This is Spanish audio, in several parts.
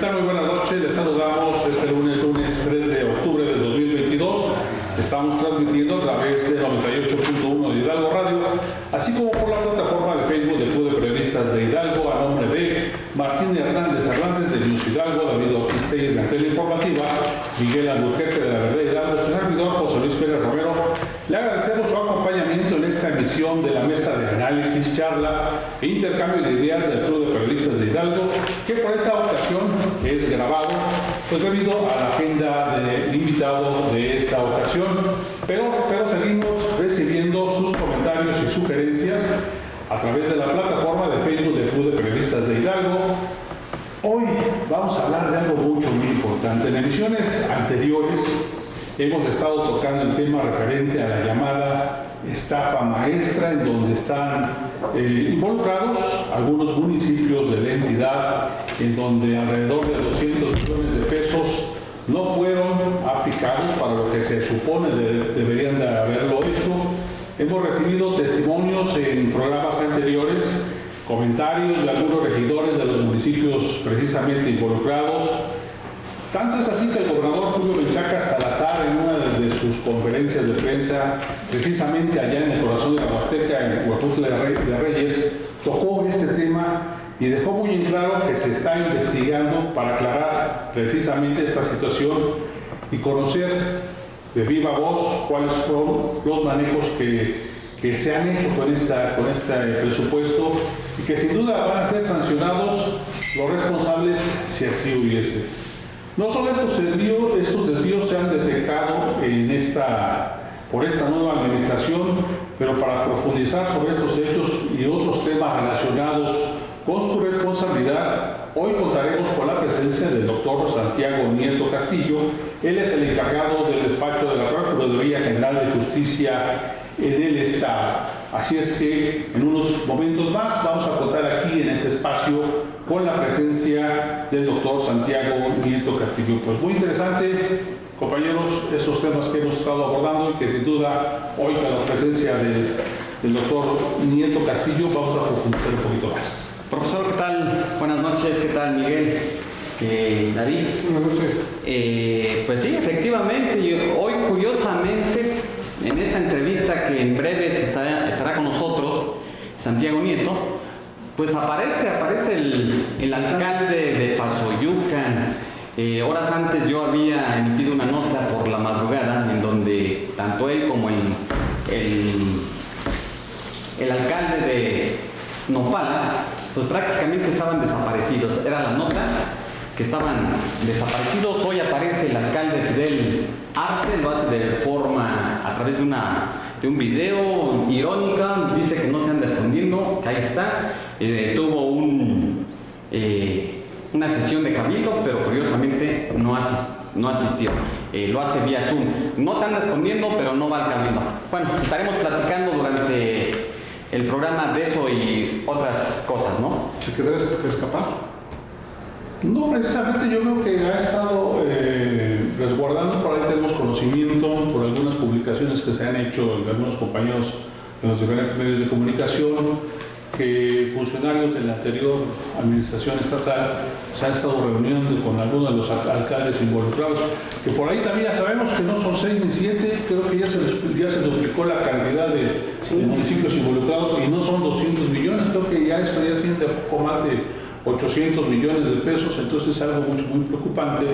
tal? Muy buenas noches, les saludamos este lunes 3 de octubre de 2022. Estamos transmitiendo a través de 98.1 de Hidalgo Radio, así como por la plataforma de Facebook del Club de Periodistas de Hidalgo, a nombre de Martín Hernández de News Hidalgo, David Ortiz Telles de Antena Informativa, Miguel Alburquerque de La Verdad Hidalgo, su servidor José Luis Pérez Romero. Le agradecemos su acompañamiento en esta emisión de la mesa de análisis, charla e intercambio de ideas del Club de Periodistas de Hidalgo, que por esta ocasión es grabado, pues debido a la agenda del invitado de esta ocasión, pero seguimos recibiendo sus comentarios y sugerencias a través de la plataforma de Facebook del Club de Periodistas de Hidalgo. Hoy vamos a hablar de algo muy importante. En emisiones anteriores hemos estado tocando el tema referente a la llamada estafa maestra, en donde están involucrados algunos municipios de la entidad, en donde alrededor de 200 millones de pesos no fueron aplicados para lo que se supone deberían de haberlo hecho. Hemos recibido testimonios en programas anteriores, comentarios de algunos regidores de los municipios precisamente involucrados. Tanto es así que el gobernador Julio Menchaca Salazar, en una de sus conferencias de prensa, precisamente allá en el corazón de la Huasteca, en Huejutla de Reyes, tocó este tema y dejó muy en claro que se está investigando para aclarar precisamente esta situación y conocer de viva voz cuáles fueron los manejos que se han hecho con este presupuesto, y que sin duda van a ser sancionados los responsables si así hubiese. No solo estos desvíos se han detectado por esta nueva administración, pero para profundizar sobre estos hechos y otros temas relacionados con su responsabilidad, hoy contaremos con la presencia del doctor Santiago Nieto Castillo. Él es el encargado del despacho de la Procuraduría General de Justicia en el Estado. Así es que en unos momentos más vamos a contar aquí en ese espacio con la presencia del doctor Santiago Nieto Castillo. Pues muy interesante, compañeros, estos temas que hemos estado abordando, y que sin duda hoy con la presencia del doctor Nieto Castillo vamos a profundizar un poquito más. Profesor, ¿qué tal? Buenas noches, ¿qué tal, Miguel? David. Buenas noches. Pues sí, efectivamente, y hoy curiosamente, en esta entrevista que en breve estará con nosotros, Santiago Nieto, pues aparece el alcalde de Pasoyucan. Horas antes yo había emitido una nota por la madrugada en donde tanto él como el alcalde de Nopala, pues prácticamente estaban desaparecidos. Era la nota que estaban desaparecidos. Hoy aparece el alcalde Fidel Arce, lo hace de forma, a través de un video irónica, dice que no se anda escondiendo, que ahí está. Tuvo una sesión de cabildo, pero curiosamente no asistió. Lo hace vía Zoom. No se anda escondiendo, pero no va al cabildo. Bueno, estaremos platicando durante el programa de eso y otras cosas, ¿no? ¿Se quedó escapar? No, precisamente yo creo que ha estado resguardando. Por ahí tenemos conocimiento por algunas publicaciones que se han hecho de algunos compañeros de los diferentes medios de comunicación, que funcionarios de la anterior administración estatal se han estado reuniendo con algunos de los alcaldes involucrados, que por ahí también ya sabemos que no son 6 ni 7, creo que ya se duplicó la cantidad de municipios involucrados, y no son 200 millones, creo que ya esto ya siente poco más de 800 millones de pesos. Entonces es algo muy preocupante,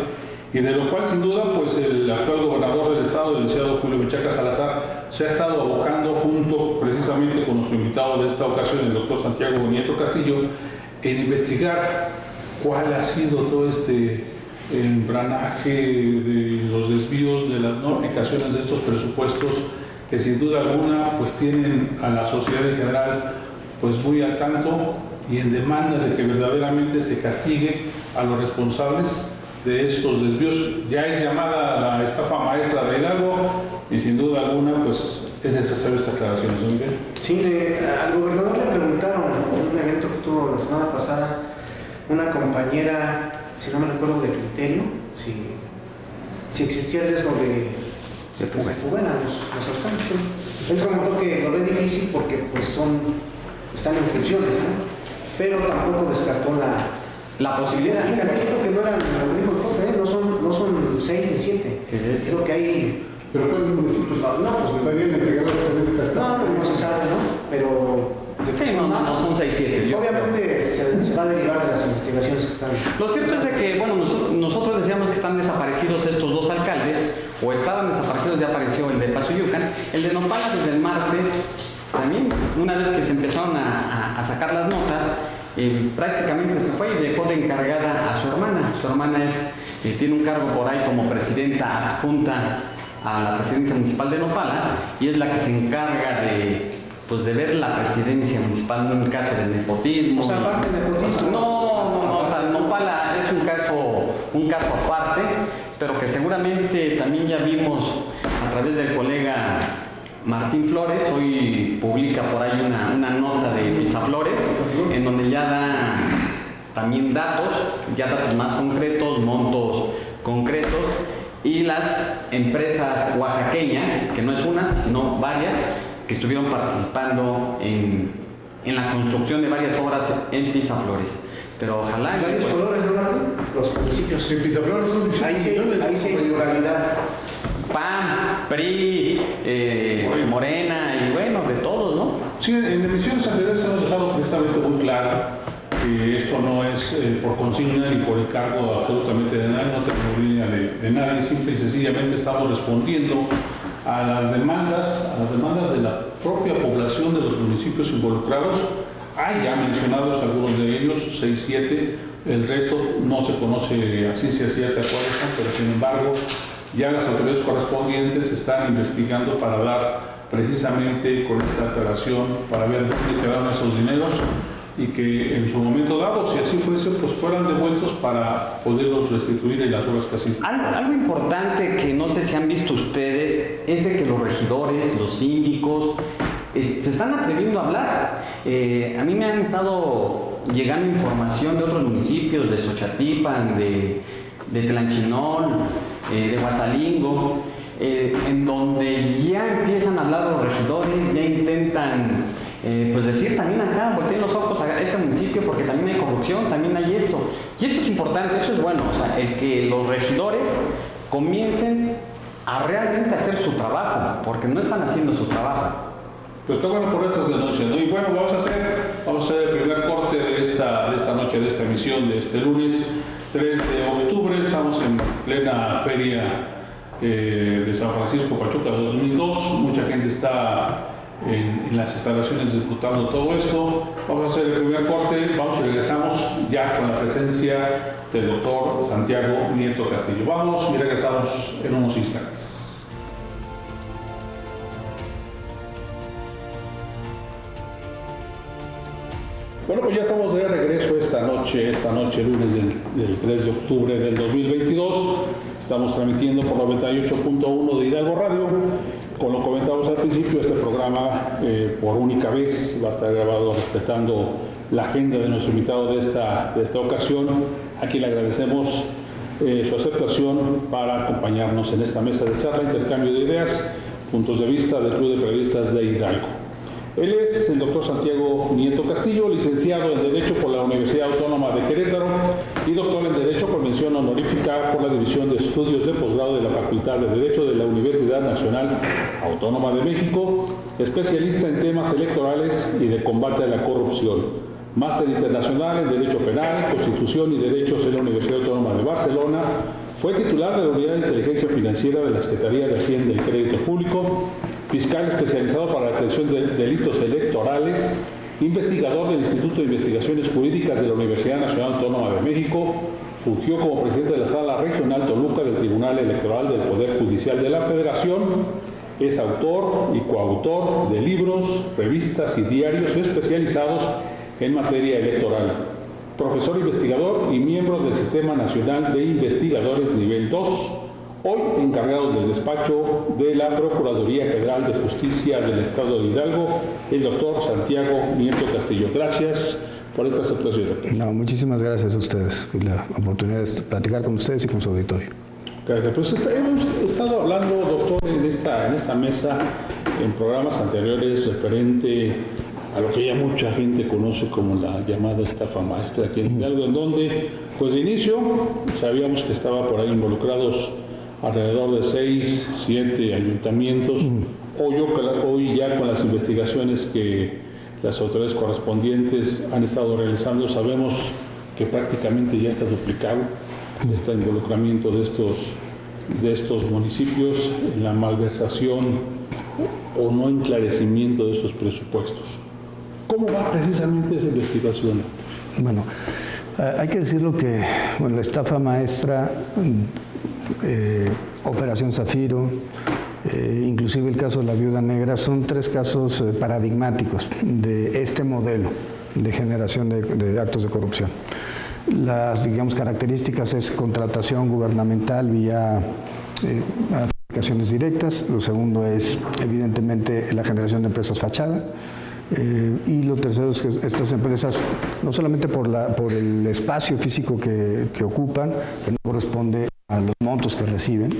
y de lo cual sin duda pues el actual gobernador del estado, el licenciado Julio Menchaca Salazar, se ha estado abocando junto precisamente con nuestro invitado de esta ocasión, el doctor Santiago Nieto Castillo, en investigar cuál ha sido todo este engranaje de los desvíos, de las no aplicaciones de estos presupuestos, que sin duda alguna pues tienen a la sociedad en general pues muy al tanto y en demanda de que verdaderamente se castigue a los responsables de estos desvíos. Ya es llamada la estafa maestra de Hidalgo, y sin duda alguna pues es necesario esta aclaración, ¿no, Miguel? Sí, al gobernador le preguntaron en un evento que tuvo la semana pasada una compañera, si no me recuerdo, de Criterio, si existía el riesgo de que se fugaran los alcaldes. ¿Sí? Él comentó que lo ve difícil porque pues están en funciones, ¿no? Pero tampoco descartó la posibilidad. Y también dijo que no eran, lo que dijo el profe, no son 6 ni 7. Creo que hay... ¿Pero cuáles municipios? No, pues está bien integrado en esta estado. No se sabe, ¿no? Pero... Sí, no son 6, 7. Obviamente se va a derivar de las investigaciones que están... Lo cierto es de que, bueno, nosotros decíamos que están desaparecidos estos dos alcaldes, o estaban desaparecidos, ya apareció el de Pasoyucan. El de Nopala desde el martes, también, una vez que se empezaron a sacar las notas, prácticamente se fue y dejó de encargada a su hermana. Su hermana tiene un cargo por ahí como presidenta adjunta a la presidencia municipal de Nopala, y es la que se encarga de ver la presidencia municipal en un caso de nepotismo. O sea, aparte de nepotismo. No, o sea, Nopala es un caso aparte, pero que seguramente también ya vimos a través del colega Martín Flores. Hoy publica por ahí una nota de Pisaflores, en donde ya da también datos más concretos, montos concretos, y las empresas oaxaqueñas, que no es una, sino varias, que estuvieron participando en la construcción de varias obras en Pisaflores. Pero ojalá... ¿Varios colores, no, Martín? Los municipios. En Pisaflores son 18 millones. Ahí sí hay pluralidad. PAN, PRI, Morena y bueno, de todos, ¿no? Sí, en emisiones anteriores hemos dejado precisamente muy claro que esto no es por consigna ni por encargo absolutamente de nadie, no tenemos línea de nadie, simple y sencillamente estamos respondiendo a las demandas de la propia población de los municipios involucrados. Hay ya mencionados algunos de ellos, 6, 7, el resto no se conoce a ciencia cierta cuáles son, pero sin embargo ya las autoridades correspondientes están investigando para dar precisamente con esta aclaración, para ver dónde quedaron esos dineros y que en su momento dado, si así fuese, pues fueran devueltos para poderlos restituir en las obras que así. Algo importante que no sé si han visto ustedes es de que los regidores, los síndicos, se están atreviendo a hablar. A mí me han estado llegando información de otros municipios, de Xochatipan, de Tlanchinol, de Huasalingo, en donde ya empiezan a hablar los regidores, ya intentan decir también acá, volteen los ojos a este municipio porque también hay corrupción, también hay esto. Y esto es importante, eso es bueno, o sea, el que los regidores comiencen a realmente hacer su trabajo, porque no están haciendo su trabajo. Pues qué bueno por estas denuncias, ¿no? Y bueno, vamos a hacer el primer corte de esta noche, de esta emisión de este lunes 3 de octubre. Estamos en plena feria de San Francisco Pachuca 2002. Mucha gente está en las instalaciones disfrutando todo esto. Vamos a hacer el primer corte, vamos y regresamos ya con la presencia del doctor Santiago Nieto Castillo. Vamos y regresamos en unos instantes. Bueno, pues ya estamos de regreso esta noche lunes del 3 de octubre del 2022. Estamos transmitiendo por 98.1 de Hidalgo Radio. Como lo comentamos al principio, este programa por única vez va a estar grabado respetando la agenda de nuestro invitado de esta ocasión. A quien le agradecemos su aceptación para acompañarnos en esta mesa de charla, intercambio de ideas, puntos de vista del Club de Periodistas de Hidalgo. Él es el doctor Santiago Nieto Castillo, licenciado en Derecho por la Universidad Autónoma de Querétaro y doctor en Derecho con mención honorífica por la División de Estudios de Posgrado de la Facultad de Derecho de la Universidad Nacional Autónoma de México, especialista en temas electorales y de combate a la corrupción, máster internacional en Derecho Penal, Constitución y Derechos en la Universidad Autónoma de Barcelona. Fue titular de la Unidad de Inteligencia Financiera de la Secretaría de Hacienda y Crédito Público, fiscal especializado para la atención de delitos electorales, investigador del Instituto de Investigaciones Jurídicas de la Universidad Nacional Autónoma de México, fungió como presidente de la Sala Regional Toluca del Tribunal Electoral del Poder Judicial de la Federación, es autor y coautor de libros, revistas y diarios especializados en materia electoral, profesor investigador y miembro del Sistema Nacional de Investigadores Nivel 2, hoy encargado del despacho de la Procuraduría Federal de Justicia del Estado de Hidalgo, el doctor Santiago Nieto Castillo. Gracias por esta aceptación. No, muchísimas gracias a ustedes por la oportunidad de platicar con ustedes y con su auditorio. Gracias. Pues hemos estado hablando, doctor, en esta mesa, en programas anteriores referente a lo que ya mucha gente conoce como la llamada estafa maestra aquí en Hidalgo, en donde, pues de inicio, sabíamos que estaba por ahí involucrados alrededor de 6, 7 ayuntamientos. Hoy ya con las investigaciones que las autoridades correspondientes han estado realizando, sabemos que prácticamente ya está duplicado este involucramiento de estos municipios en la malversación o no enclarecimiento de estos presupuestos. ¿Cómo va precisamente esa investigación? Bueno, hay que decirlo que la estafa maestra, Operación Zafiro, inclusive el caso de la Viuda Negra, son 3 casos paradigmáticos de este modelo de generación de actos de corrupción. Las, digamos, características es contratación gubernamental vía adjudicaciones directas. Lo segundo es, evidentemente, la generación de empresas fachada. Y lo tercero es que estas empresas, no solamente por el espacio físico que ocupan, que no corresponde a los montos que reciben,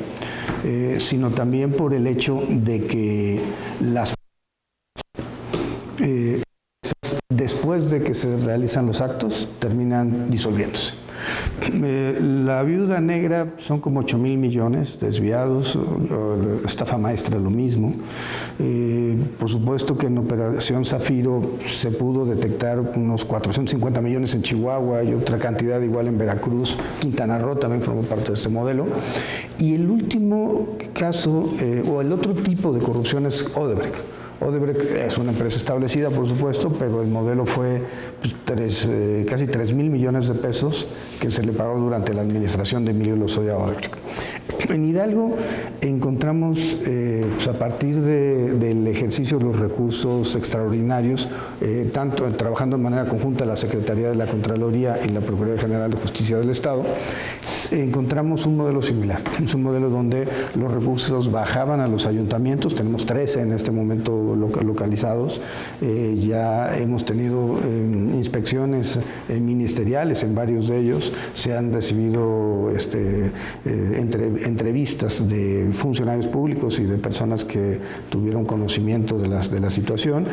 sino también por el hecho de que después de que se realizan los actos, terminan disolviéndose. La Viuda Negra son como 8,000 millones desviados, estafa maestra lo mismo. Por supuesto que en Operación Zafiro se pudo detectar unos 450 millones en Chihuahua y otra cantidad igual en Veracruz. Quintana Roo también formó parte de este modelo. Y el último caso, o el otro tipo de corrupción es Odebrecht. Odebrecht es una empresa establecida, por supuesto, pero el modelo fue casi 3,000 millones de pesos que se le pagó durante la administración de Emilio Lozoya Odebrecht. En Hidalgo encontramos, a partir del ejercicio de los recursos extraordinarios, tanto trabajando de manera conjunta la Secretaría de la Contraloría y la Procuraduría General de Justicia del Estado, encontramos un modelo similar. Es un modelo donde los recursos bajaban a los ayuntamientos. Tenemos 13 en este momento localizados. Ya hemos tenido inspecciones ministeriales en varios de ellos. Se han recibido entrevistas de funcionarios públicos y de personas que tuvieron conocimiento de la situación.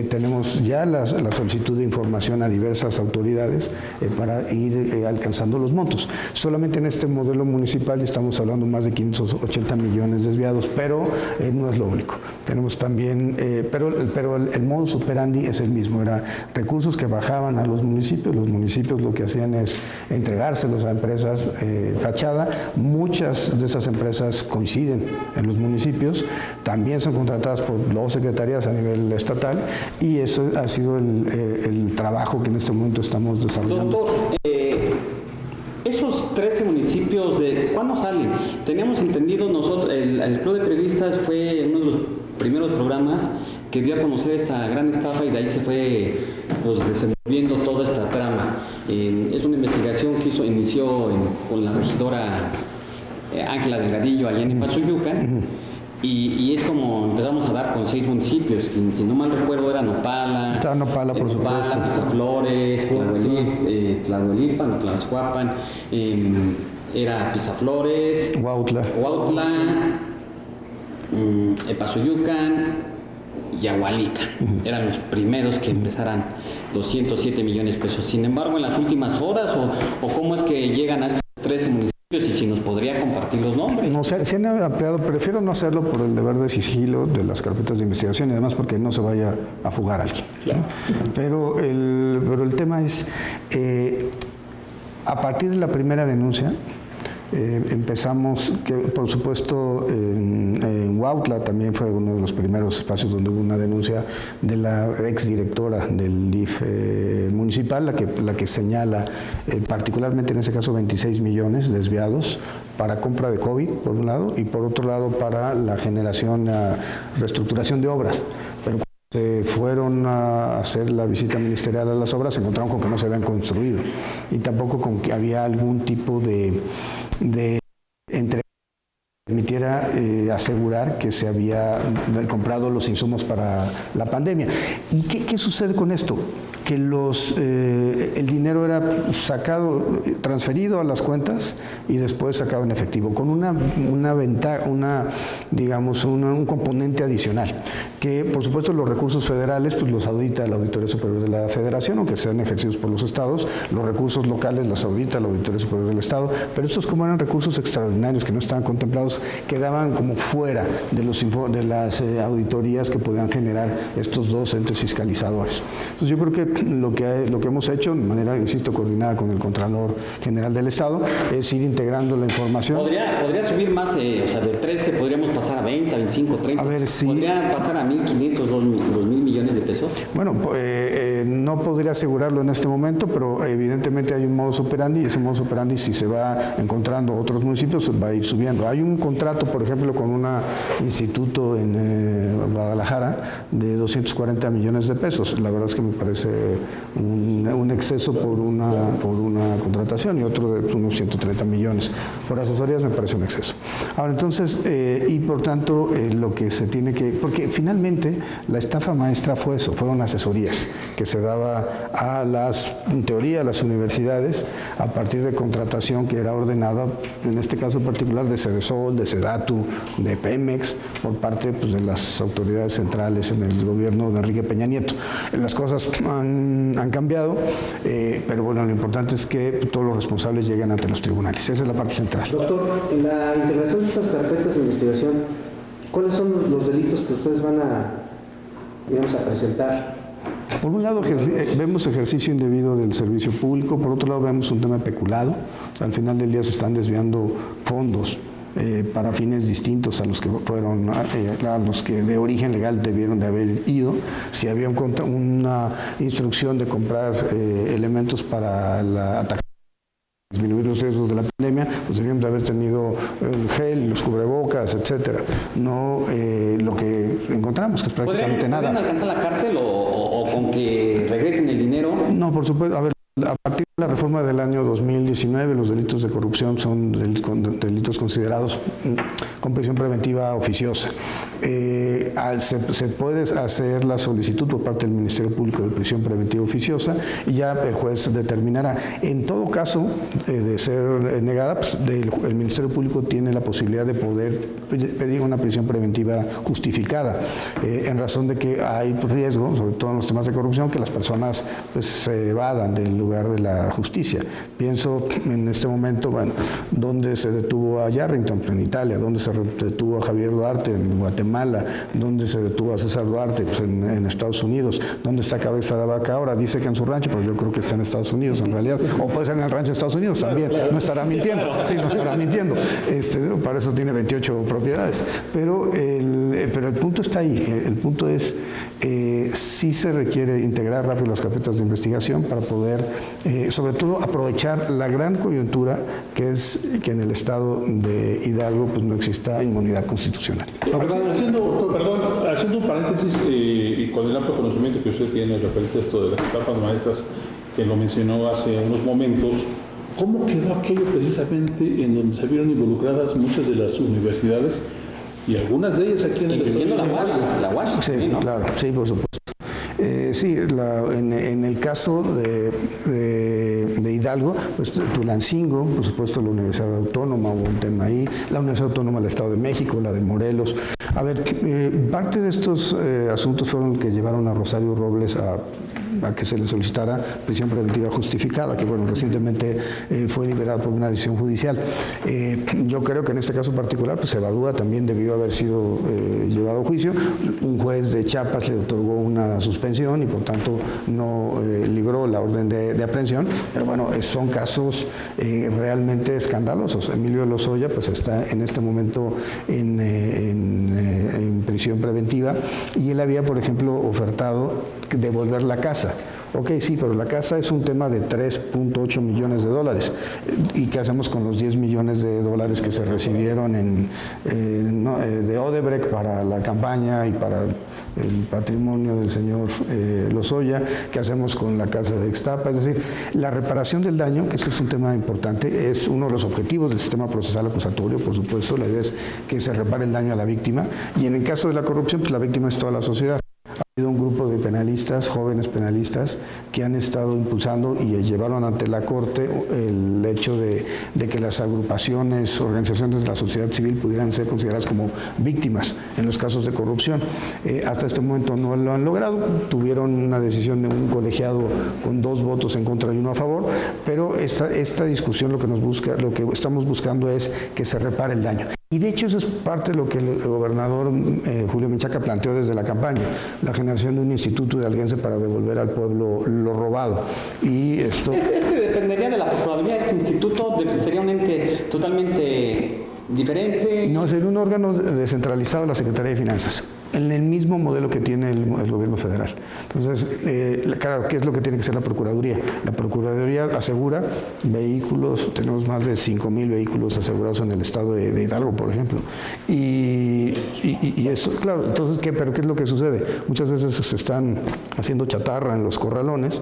Tenemos ya la solicitud de información a diversas autoridades para ir alcanzando los montos. Solamente en este modelo municipal estamos hablando de más de 580 millones desviados, pero no es lo único. Tenemos también, pero el modus operandi es el mismo, era recursos que bajaban a los municipios lo que hacían es entregárselos a empresas fachada. Muchas de esas empresas coinciden en los municipios, también son contratadas por 2 secretarías a nivel estatal, y eso ha sido el trabajo que en este momento estamos desarrollando. Doctor, esos 13 municipios, ¿de cuándo salen? Teníamos entendido nosotros, el Club de Periodistas fue uno de los primeros programas que dio a conocer esta gran estafa, y de ahí se fue desenvolviendo toda esta trama. Es una investigación que inició con la regidora Ángela Delgadillo allá en Ipazuyucan, y es como empezamos a dar con 6 municipios, que, si no mal recuerdo, era Nopala. Está Nopala, por supuesto. Pizaflores, Tlahuelipan, Tlaxcuapan, era Pizaflores, Huautla, Ipazuyucan y Agualica. Eran los primeros que empezaran 207 millones de pesos. Sin embargo, en las últimas horas, o cómo es que llegan a estos 13 municipios, y si nos podría compartir los nombres. No, se han ampliado, prefiero no hacerlo por el deber de sigilo de las carpetas de investigación y además porque no se vaya a fugar alguien. Claro. Pero el tema es, a partir de la primera denuncia, empezamos, que por supuesto en Huautla también fue uno de los primeros espacios donde hubo una denuncia de la exdirectora del DIF municipal, la que señala particularmente en ese caso 26 millones desviados para compra de COVID, por un lado, y por otro lado para la generación, reestructuración de obras. Pero se fueron a hacer la visita ministerial a las obras, se encontraron con que no se habían construido y tampoco con que había algún tipo de entrega permitiera asegurar que se había comprado los insumos para la pandemia. ¿Y qué sucede con esto? Que el dinero era sacado, transferido a las cuentas y después sacado en efectivo, con una ventaja, un componente adicional, que por supuesto los recursos federales pues los audita la Auditoría Superior de la Federación, aunque sean ejercidos por los estados, los recursos locales los audita la Auditoría Superior del Estado, pero estos, como eran recursos extraordinarios que no estaban contemplados, quedaban como fuera de las auditorías que podían generar estos dos entes fiscalizadores. Entonces yo creo que lo que hemos hecho de manera, insisto, coordinada con el Contralor General del Estado, es ir integrando la información. ¿Podría subir más de 13, podríamos pasar a 20, a 25, 30? A ver, sí. ¿Podría pasar a 1.500, 2.000 millones de pesos? Bueno, no podría asegurarlo en este momento, pero evidentemente hay un modus operandi, y ese modus operandi, si se va encontrando otros municipios, va a ir subiendo. Hay un contrato, por ejemplo, con un instituto en Guadalajara de 240 millones de pesos. La verdad es que me parece un exceso por una contratación, y otro de unos 130 millones. Por asesorías me parece un exceso. Ahora, entonces, y por tanto, lo que se tiene que... Porque finalmente la estafa maestra fue eso, fueron asesorías que se daba en teoría, a las universidades, a partir de contratación que era ordenada, en este caso particular, de Cedesol, de Sedatu, de Pemex, por parte pues, de las autoridades centrales en el gobierno de Enrique Peña Nieto. Las cosas han cambiado, pero bueno, lo importante es que todos los responsables lleguen ante los tribunales. Esa es la parte central. Doctor, en la integración de estas carpetas de investigación, ¿cuáles son los delitos que ustedes van a presentar? Por un lado, vemos ejercicio indebido del servicio público, por otro lado, vemos un tema de peculado. O sea, al final del día se están desviando fondos para fines distintos a los que fueron, a los que de origen legal debieron de haber ido. Si había una instrucción de comprar elementos para atacar, disminuir los riesgos de la pandemia, pues debíamos de haber tenido el gel, los cubrebocas, etcétera. No lo que encontramos, que es prácticamente nada. ¿Podrían alcanzar la cárcel o con que regresen el dinero? No, por supuesto. A ver, a partir de la reforma del año 2019, los delitos de corrupción son delitos considerados con prisión preventiva oficiosa. Se puede hacer la solicitud por parte del Ministerio Público de prisión preventiva oficiosa y ya el juez determinará. En todo caso, de ser negada, pues, el Ministerio Público tiene la posibilidad de poder pedir una prisión preventiva justificada, en razón de que hay riesgo, sobre todo en los temas de corrupción, que las personas pues, se evadan del lugar de la justicia. Pienso en este momento, bueno, ¿dónde se detuvo a Yarrington? En Italia. ¿Dónde se detuvo a Javier Duarte? En Guatemala. ¿Dónde se detuvo a César Duarte? Pues en Estados Unidos. ¿Dónde está Cabeza de Vaca ahora? Dice que en su rancho, pero yo creo que está en Estados Unidos en realidad. O puede ser en el rancho de Estados Unidos también. No estará mintiendo. Sí, no estará mintiendo. Para eso tiene 28 propiedades. Pero el punto está ahí. El punto es, sí se requiere integrar rápido las carpetas de investigación para poder, sobre todo, aprovechar la gran coyuntura que es que en el estado de Hidalgo pues no exista inmunidad constitucional. Haciendo un paréntesis y con el amplio conocimiento que usted tiene referente a esto de las estafas maestras, que lo mencionó hace unos momentos, ¿cómo quedó aquello precisamente en donde se vieron involucradas muchas de las universidades y algunas de ellas aquí en el estado? La UASH, sí, ¿no? Claro, sí, por supuesto. Sí, en el caso de Hidalgo, pues Tulancingo, por supuesto la Universidad Autónoma, hubo un tema ahí, la Universidad Autónoma del Estado de México, la de Morelos. A ver, parte de estos asuntos fueron los que llevaron a Rosario Robles a que se le solicitara prisión preventiva justificada, que bueno, recientemente fue liberada por una decisión judicial. Yo creo que en este caso particular, pues Evadúa también debió haber sido llevado a juicio. Un juez de Chiapas le otorgó una suspensión y por tanto no libró la orden de aprehensión, pero bueno, son casos realmente escandalosos. Emilio Lozoya pues está en este momento en prisión preventiva y él había, por ejemplo, ofertado devolver la casa. Ok, sí, pero la casa es un tema de 3.8 millones de dólares. ¿Y qué hacemos con los 10 millones de dólares que se recibieron de Odebrecht para la campaña y para el patrimonio del señor Lozoya? ¿Qué hacemos con la casa de Ixtapa? Es decir, la reparación del daño, que este es un tema importante, es uno de los objetivos del sistema procesal acusatorio, por supuesto. La idea es que se repare el daño a la víctima, y en el caso de la corrupción, pues la víctima es toda la sociedad. Ha habido un grupo de penalistas, jóvenes penalistas, que han estado impulsando y llevaron ante la Corte el hecho de que las agrupaciones, organizaciones de la sociedad civil pudieran ser consideradas como víctimas en los casos de corrupción. Hasta este momento no lo han logrado, tuvieron una decisión de un colegiado con 2 votos en contra y 1 a favor, pero esta discusión lo que estamos buscando es que se repare el daño. Y de hecho eso es parte de lo que el gobernador Julio Menchaca planteó desde la campaña, la generación de un instituto de alguense para devolver al pueblo lo robado. Y esto... dependería de la Procuraduría. Este instituto sería un ente totalmente diferente. No, sería un órgano descentralizado de la Secretaría de Finanzas, en el mismo modelo que tiene el gobierno federal. Entonces, claro, ¿qué es lo que tiene que ser la Procuraduría? La Procuraduría asegura vehículos, tenemos más de 5,000 vehículos asegurados en el estado de Hidalgo, por ejemplo. Y eso, claro, entonces, ¿pero qué es lo que sucede? Muchas veces se están haciendo chatarra en los corralones.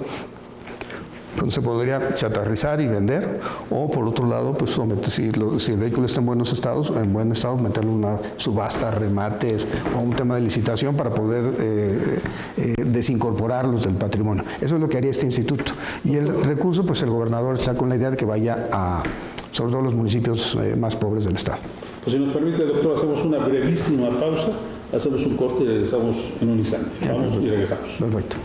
Entonces se podría chatarrizar y vender, o por otro lado, pues si el vehículo está en buen estado, meterlo en una subasta, remates o un tema de licitación para poder desincorporarlos del patrimonio. Eso es lo que haría este instituto. Y el recurso, pues el gobernador está con la idea de que vaya a, sobre todo, los municipios más pobres del estado. Pues si nos permite, doctor, hacemos una brevísima pausa, hacemos un corte y regresamos en un instante. Vamos y regresamos. Perfecto.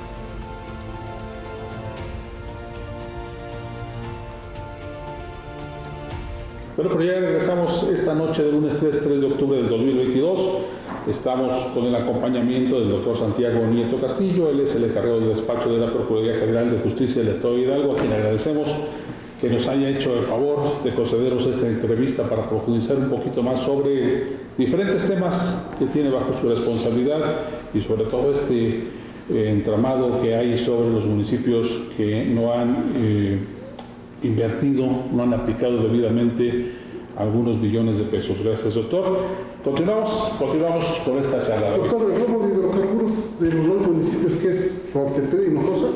Bueno, pero ya regresamos esta noche del lunes 3 de octubre del 2022. Estamos con el acompañamiento del doctor Santiago Nieto Castillo. Él es el encargado del despacho de la Procuraduría General de Justicia del Estado de Hidalgo, a quien agradecemos que nos haya hecho el favor de concedernos esta entrevista para profundizar un poquito más sobre diferentes temas que tiene bajo su responsabilidad y sobre todo este entramado que hay sobre los municipios que no han invertido, no han aplicado debidamente algunos billones de pesos. Gracias, doctor. Continuamos con esta charla. Doctor, el robo de hidrocarburos de los 2 municipios, que es Cuautepec y Hinojosa,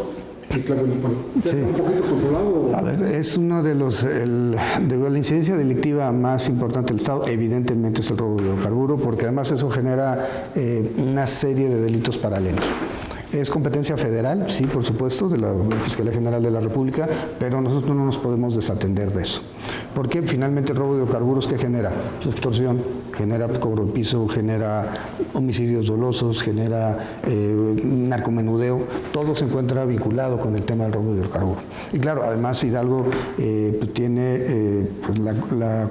y Tlahuelilpan, ¿ya está un poquito controlado? A ver, es uno de la incidencia delictiva más importante del Estado, evidentemente es el robo de hidrocarburo, porque además eso genera una serie de delitos paralelos. Es competencia federal, sí, por supuesto, de la Fiscalía General de la República, pero nosotros no nos podemos desatender de eso. Porque finalmente el robo de hidrocarburos, ¿qué genera? Extorsión, genera cobro de piso, genera homicidios dolosos, genera narcomenudeo, todo se encuentra vinculado con el tema del robo de hidrocarburos. Y claro, además Hidalgo tiene pues la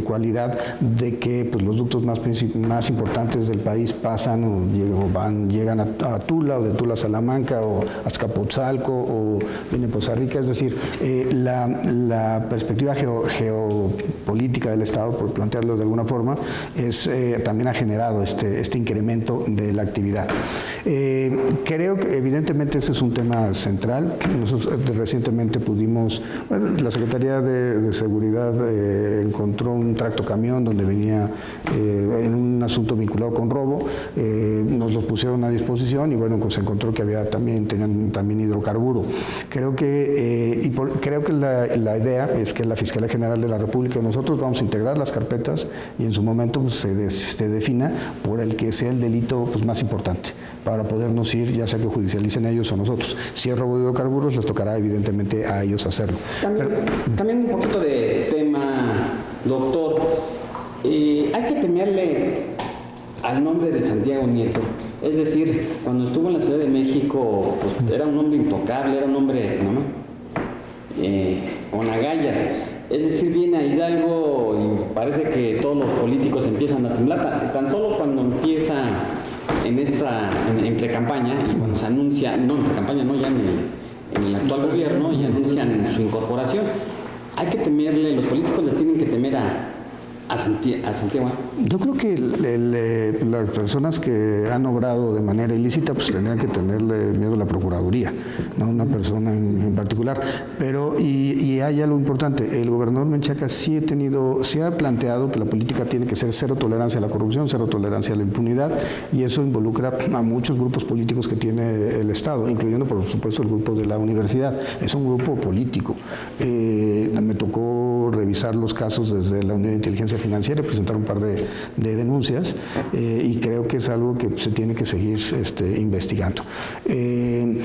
cualidad de que pues, los ductos más importantes del país pasan o llegan a Tula, o de Tula a Salamanca, o a Azcapotzalco, o viene Poza Rica. Es decir, la perspectiva geopolítica del Estado, por plantearlo de alguna forma, también ha generado este incremento de la actividad. Creo que evidentemente ese es un tema central. Nosotros recientemente la Secretaría de Seguridad encontró un tractocamión donde venía en un asunto vinculado con robo, nos lo pusieron a disposición y bueno, pues se encontró que tenían también hidrocarburo. Creo que la idea es que la Fiscalía General de la República, nosotros vamos a integrar las carpetas y en su momento pues, se defina por el que sea el delito pues, más importante, para podernos ir, ya sea que judicialicen ellos o nosotros. Si es robo de hidrocarburos, les tocará evidentemente a ellos hacerlo. Cambiando un poquito de tema, doctor, hay que temerle al nombre de Santiago Nieto. Es decir, cuando estuvo en la Ciudad de México, pues, era un hombre intocable, era un hombre con agallas. Es decir, viene a Hidalgo y parece que todos los políticos empiezan a temblar. Tan solo cuando empieza en pre-campaña y cuando se anuncia, no en pre-campaña, no, ya en el actual gobierno, y anuncian su incorporación. Hay que temerle, los políticos le tienen que temer a Santiago. Yo creo que las personas que han obrado de manera ilícita pues tendrían que tenerle miedo a la Procuraduría, no a una persona en particular. Pero, y hay algo importante, el gobernador Menchaca sí ha planteado que la política tiene que ser cero tolerancia a la corrupción, cero tolerancia a la impunidad, y eso involucra a muchos grupos políticos que tiene el Estado, incluyendo por supuesto el grupo de la universidad. Es un grupo político. Me tocó revisar los casos desde la Unidad de Inteligencia Financiera, presentar un par de denuncias, y creo que es algo que se tiene que seguir investigando. En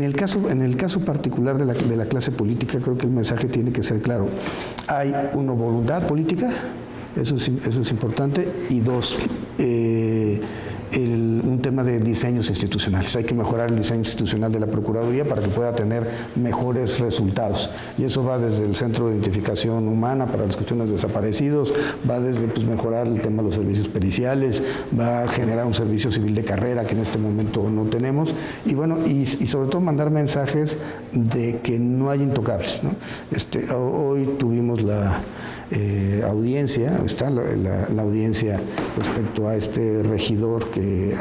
el caso particular de la clase política, creo que el mensaje tiene que ser claro. Hay una voluntad política, eso es importante, y dos, un tema de diseños institucionales. Hay que mejorar el diseño institucional de la Procuraduría para que pueda tener mejores resultados. Y eso va desde el Centro de Identificación Humana para las cuestiones de desaparecidos, va desde mejorar el tema de los servicios periciales, va a generar un servicio civil de carrera que en este momento no tenemos. Y bueno, y sobre todo mandar mensajes de que no hay intocables, ¿no? Hoy tuvimos la audiencia, está la audiencia respecto a este regidor que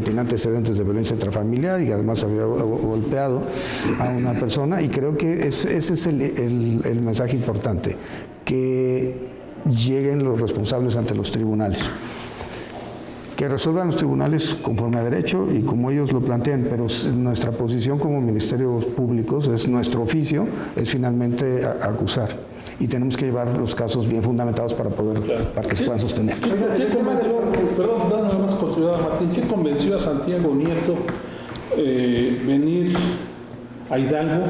tenía antecedentes de violencia intrafamiliar y además había golpeado a una persona, y creo que ese es el mensaje importante, que lleguen los responsables ante los tribunales. Que resuelvan los tribunales conforme a derecho y como ellos lo plantean, pero nuestra posición como ministerios públicos, es nuestro oficio, es finalmente acusar. Y tenemos que llevar los casos bien fundamentados para que se puedan sostener. Perdón, nada más continuidad, Martín, ¿qué convenció a Santiago Nieto venir a Hidalgo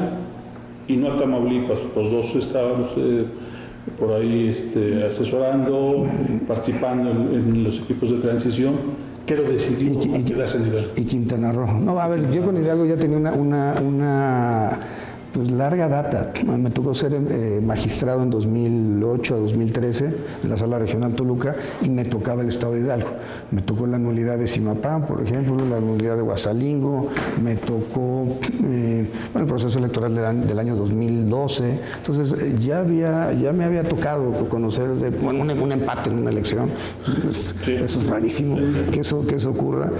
y no a Tamaulipas? Los dos estaban ustedes por ahí asesorando, participando en los equipos de transición. ¿Qué lo decidió quedarse en Hidalgo? Y Quintana Roo. No, a ver, yo con Hidalgo ya tenía una pues larga data. Me tocó ser magistrado en 2008 a 2013 en la Sala Regional Toluca, y me tocaba el estado de Hidalgo. Me tocó la nulidad de Zimapán, por ejemplo, la nulidad de Huasalingo, me tocó el proceso electoral del año 2012. Entonces ya me había tocado conocer un empate en una elección. Sí. Eso es rarísimo que eso ocurra.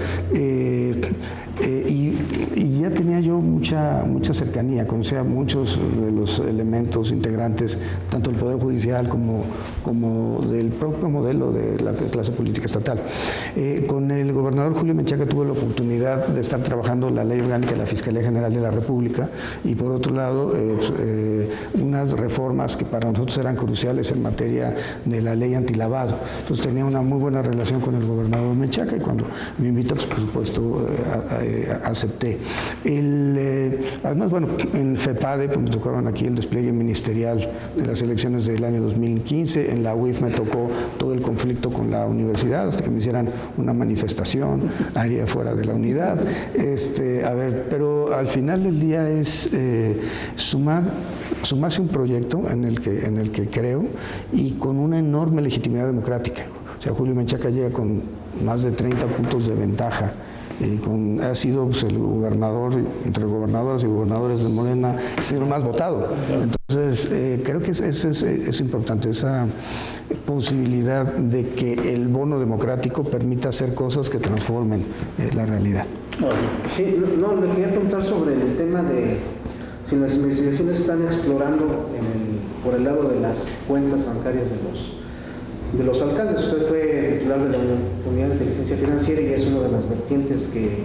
Y ya tenía yo mucha cercanía, conocía muchos de los elementos integrantes, tanto del Poder Judicial como del propio modelo de la clase política estatal. Con el gobernador Julio Menchaca tuve la oportunidad de estar trabajando la Ley Orgánica de la Fiscalía General de la República, y por otro lado unas reformas que para nosotros eran cruciales en materia de la ley antilavado. Entonces tenía una muy buena relación con el gobernador Menchaca, y cuando me invitó, pues, por supuesto, acepté. Además, bueno, en FEPADE pues, me tocaron aquí el despliegue ministerial de las elecciones del año 2015. En la UIF me tocó todo el conflicto con la universidad, hasta que me hicieran una manifestación ahí afuera de la unidad. Pero al final del día es sumarse un proyecto en el que creo, y con una enorme legitimidad democrática. O sea, Julio Menchaca llega con más de 30 puntos de ventaja. Ha sido pues, el gobernador, entre gobernadoras y gobernadores de Morena, ha sido el más votado. Entonces, creo que es importante esa posibilidad de que el bono democrático permita hacer cosas que transformen la realidad. Sí, le quería preguntar sobre el tema de si las investigaciones están explorando por el lado de las cuentas bancarias de los alcaldes. Usted fue titular de la Unidad de Inteligencia Financiera y es una de las vertientes que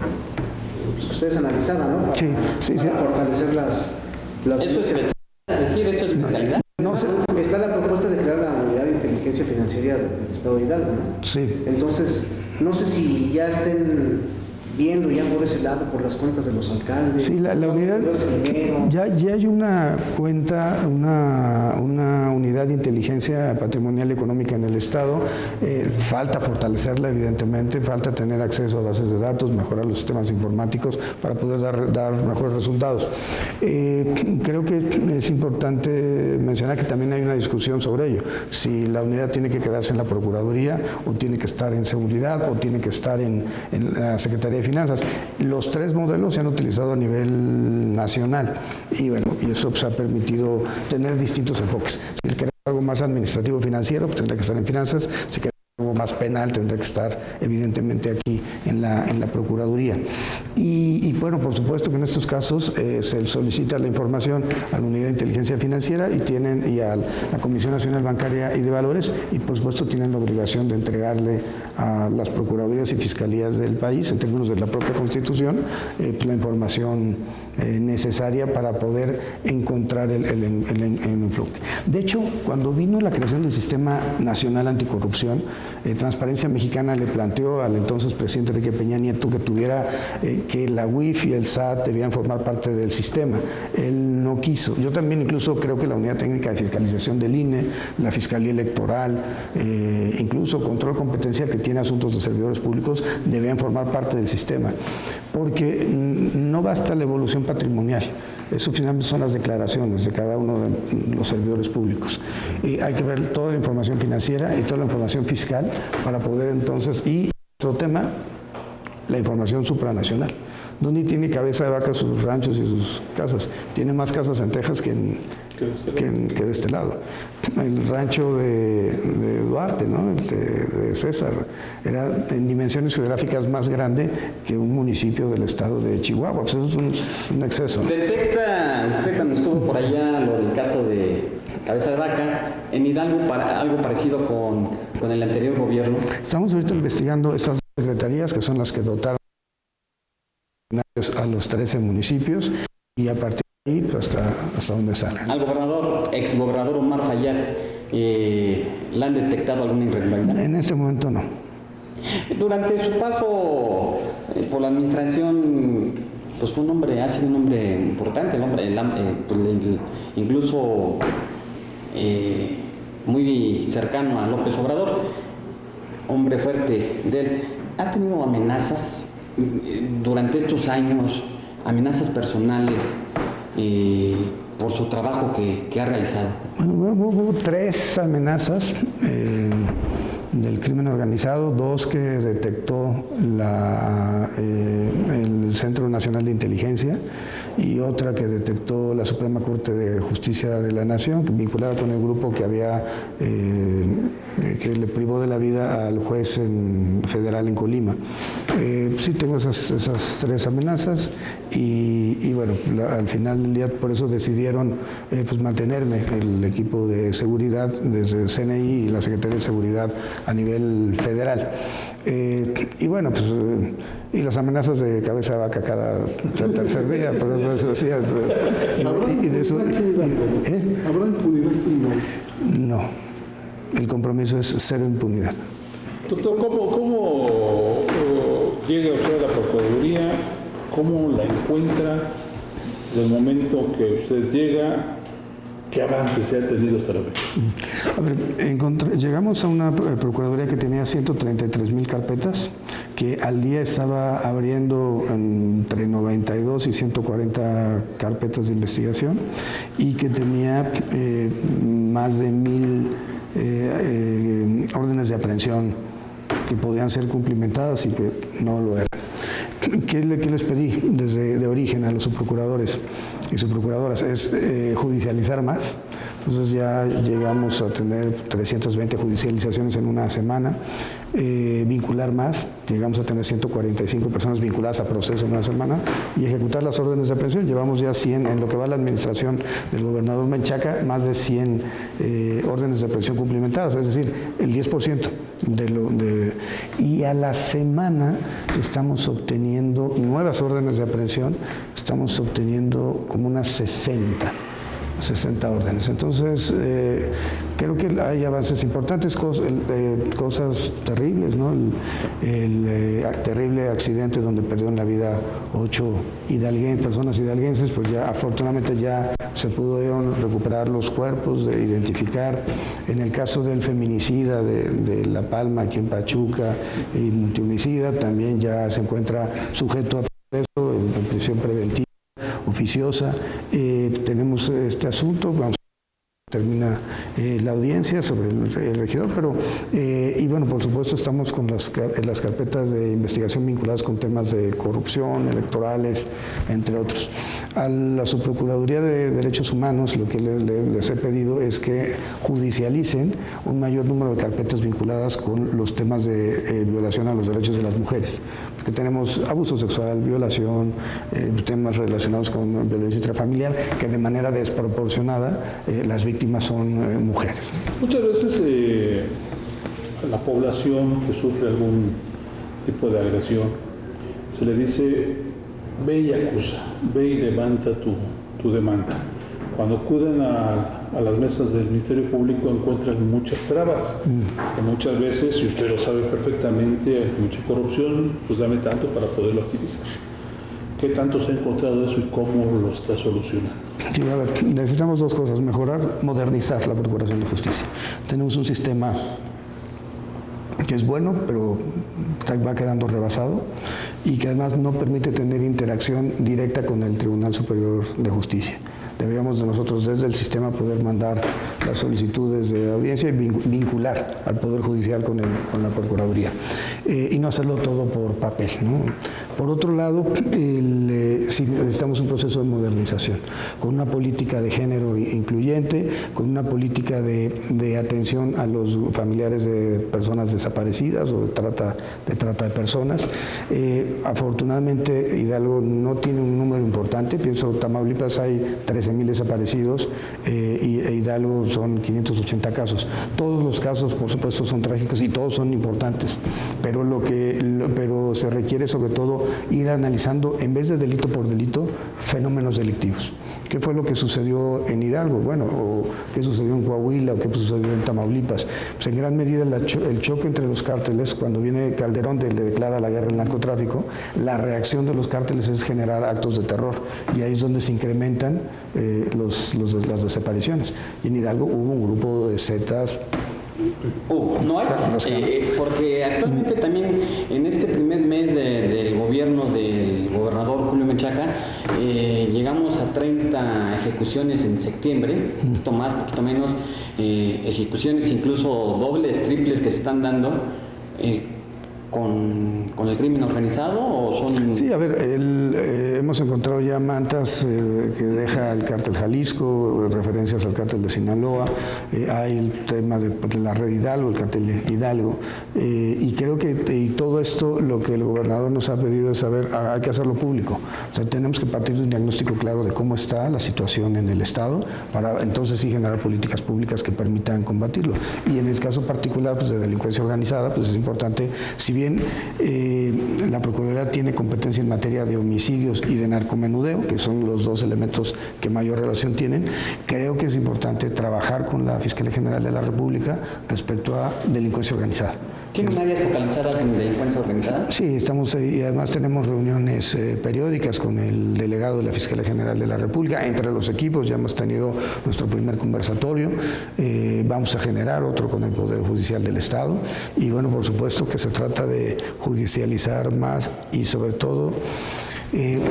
ustedes analizaban, ¿no? Para fortalecer las ¿Eso es especialidad? No, está la propuesta de crear la Unidad de Inteligencia Financiera del Estado de Hidalgo, ¿no? Sí. Entonces, no sé si ya estén viendo ya por ese lado, por las cuentas de los alcaldes. Sí, la unidad, ya hay una cuenta, una unidad de inteligencia patrimonial económica en el Estado. Falta fortalecerla, evidentemente, falta tener acceso a bases de datos, mejorar los sistemas informáticos para poder dar mejores resultados. Creo que es importante mencionar que también hay una discusión sobre ello. Si la unidad tiene que quedarse en la Procuraduría, o tiene que estar en Seguridad, o tiene que estar en la Secretaría de Finanzas. Los tres modelos se han utilizado a nivel nacional, y bueno, y eso pues, ha permitido tener distintos enfoques. Si el que algo más administrativo financiero, pues tendrá que estar en finanzas. Si queda algo más penal, tendrá que estar evidentemente aquí en la Procuraduría. Y bueno, por supuesto que en estos casos se solicita la información a la Unidad de Inteligencia Financiera y a la Comisión Nacional Bancaria y de Valores, y por supuesto tienen la obligación de entregarle a las Procuradurías y Fiscalías del país, en términos de la propia Constitución, la información necesaria para poder encontrar el enfoque. De hecho, cuando vino la creación del Sistema Nacional Anticorrupción, Transparencia Mexicana le planteó al entonces presidente Enrique Peña Nieto que tuviera que la UIF y el SAT debían formar parte del sistema. Él no quiso. Yo también incluso creo que la Unidad Técnica de Fiscalización del INE, la Fiscalía Electoral, incluso control competencial que tiene asuntos de servidores públicos, debían formar parte del sistema, porque no basta la evolución patrimonial. Eso finalmente son las declaraciones de cada uno de los servidores públicos. Hay que ver toda la información financiera y toda la información fiscal para poder entonces, y otro tema, la información supranacional. ¿Dónde tiene Cabeza de Vaca sus ranchos y sus casas? Tiene más casas en Texas que de este lado. El rancho de Duarte, ¿no? El de César, era en dimensiones geográficas más grande que un municipio del estado de Chihuahua. Pues eso es un exceso. ¿Detecta usted cuando estuvo por allá lo del caso de Cabeza de Vaca en Hidalgo algo parecido con el anterior gobierno? Estamos ahorita investigando estas secretarías que son las que dotaron a los 13 municipios y a partir de ahí pues, hasta donde salgan. Al exgobernador Omar Fayad, ¿le han detectado alguna irregularidad? En este momento no. Durante su paso por la administración, pues ha sido un hombre importante, incluso muy cercano a López Obrador, hombre fuerte de él. ¿Ha tenido amenazas durante estos años, amenazas personales por su trabajo que ha realizado? Bueno, hubo 3 amenazas del crimen organizado, 2 que detectó el Centro Nacional de Inteligencia y otra que detectó la Suprema Corte de Justicia de la Nación, vinculada con el grupo que le privó de la vida al juez federal en Colima. Sí tengo esas 3 amenazas y bueno, al final del día por eso decidieron pues mantenerme el equipo de seguridad desde el CNI y la Secretaría de Seguridad a nivel federal. Y bueno, pues y las amenazas de Cabeza de Vaca cada tercer día, pero eso así es. ¿Habrá impunidad criminal? No, el compromiso es 0 impunidad. Doctor, ¿cómo llega usted a la Procuraduría? ¿Cómo la encuentra del momento que usted llega? ¿Qué avances se ha tenido hasta la fecha? A ver, llegamos a una Procuraduría que tenía 133,000 carpetas, que al día estaba abriendo entre 92 y 140 carpetas de investigación y que tenía más de 1,000 órdenes de aprehensión que podían ser cumplimentadas y que no lo eran. ¿Qué les pedí de origen a los subprocuradores y subprocuradoras? Es judicializar más. Entonces ya llegamos a tener 320 judicializaciones en una semana, vincular más, llegamos a tener 145 personas vinculadas a proceso en una semana y ejecutar las órdenes de aprehensión. Llevamos ya 100, en lo que va a la administración del gobernador Menchaca, más de 100 órdenes de aprehensión cumplimentadas, es decir, el 10%. Y a la semana estamos obteniendo nuevas órdenes de aprehensión, estamos obteniendo como unas 60 órdenes. Entonces, creo que hay avances importantes, cosas terribles, ¿no? El terrible accidente donde perdieron la vida 8 personas hidalguenses, pues ya afortunadamente ya se pudieron recuperar los cuerpos, identificar. En el caso del feminicida de La Palma, aquí en Pachuca, y multihomicida, también ya se encuentra sujeto a proceso en prisión preventiva oficiosa. Tenemos este asunto, vamos termina la audiencia sobre el regidor, pero y bueno, por supuesto estamos con las carpetas de investigación vinculadas con temas de corrupción, electorales, entre otros. A la Subprocuraduría de Derechos Humanos lo que les he pedido es que judicialicen un mayor número de carpetas vinculadas con los temas de violación a los derechos de las mujeres, porque tenemos abuso sexual, violación, temas relacionados con violencia intrafamiliar, que de manera desproporcionada las víctimas son mujeres. Muchas veces a la población que sufre algún tipo de agresión se le dice: ve y acusa, ve y levanta tu demanda. Cuando acuden a las mesas del Ministerio Público encuentran muchas trabas, que muchas veces, y usted lo sabe perfectamente, hay mucha corrupción, pues dame tanto para poderlo agilizar. ¿Qué tanto se ha encontrado eso y cómo lo está solucionando? Sí, a ver, necesitamos dos cosas: mejorar, modernizar la Procuración de Justicia. Tenemos un sistema que es bueno, pero va quedando rebasado y que además no permite tener interacción directa con el Tribunal Superior de Justicia. Deberíamos de nosotros desde el sistema poder mandar las solicitudes de audiencia y vincular al Poder Judicial con la Procuraduría y no hacerlo todo por papel, ¿no? Por otro lado, sí necesitamos un proceso de modernización, con una política de género incluyente, con una política de atención a los familiares de personas desaparecidas o de trata de personas. Afortunadamente Hidalgo no tiene un número importante, pienso Tamaulipas hay 13,000 desaparecidos e Hidalgo son 580 casos. Todos los casos, por supuesto, son trágicos y todos son importantes, pero pero se requiere sobre todo ir analizando, en vez de delito por delito, fenómenos delictivos. ¿Qué fue lo que sucedió en Hidalgo? Bueno, o qué sucedió en Coahuila, o qué sucedió en Tamaulipas. Pues en gran medida el choque entre los cárteles, cuando viene Calderón le declara la guerra al narcotráfico, la reacción de los cárteles es generar actos de terror, y ahí es donde se incrementan las desapariciones. Y en Hidalgo hubo un grupo de zetas. No hay, porque actualmente también en este primer mes del gobierno del gobernador Julio Menchaca llegamos a 30 ejecuciones en septiembre, un poquito más, un poquito menos, ejecuciones incluso dobles, triples que se están dando. ¿Con el crimen organizado o son...? Sí, a ver, hemos encontrado ya mantas que deja el cártel Jalisco, referencias al cártel de Sinaloa, hay el tema de la red Hidalgo, el cártel de Hidalgo, y creo que todo esto lo que el gobernador nos ha pedido es saber, hay que hacerlo público. O sea, tenemos que partir de un diagnóstico claro de cómo está la situación en el Estado, para entonces sí generar políticas públicas que permitan combatirlo. Y en el caso particular pues, de delincuencia organizada, pues es importante, si bien la Procuraduría tiene competencia en materia de homicidios y de narcomenudeo, que son los dos elementos que mayor relación tienen, creo que es importante trabajar con la Fiscalía General de la República respecto a delincuencia organizada. ¿Tienen áreas focalizadas en delincuencia organizada? Sí, estamos y además tenemos reuniones periódicas con el delegado de la Fiscalía General de la República, entre los equipos ya hemos tenido nuestro primer conversatorio, vamos a generar otro con el Poder Judicial del Estado y bueno, por supuesto que se trata de judicializar más y sobre todo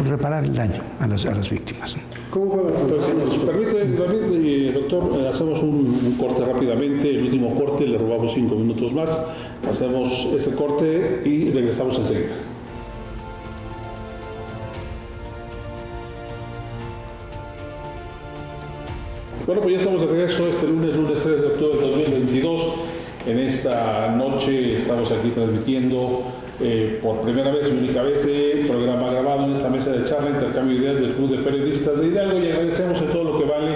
reparar el daño a las víctimas. ¿Cómo va la pues, si nos permite, doctor, hacemos un corte rápidamente, el último corte, le robamos 5 minutos más, hacemos este corte y regresamos enseguida. Bueno, pues ya estamos de regreso este lunes 3 de octubre del 2022. En esta noche estamos aquí transmitiendo por primera vez y única vez programa grabado en esta mesa de charla, intercambio de ideas del Club de Periodistas de Hidalgo, y agradecemos en todo lo que vale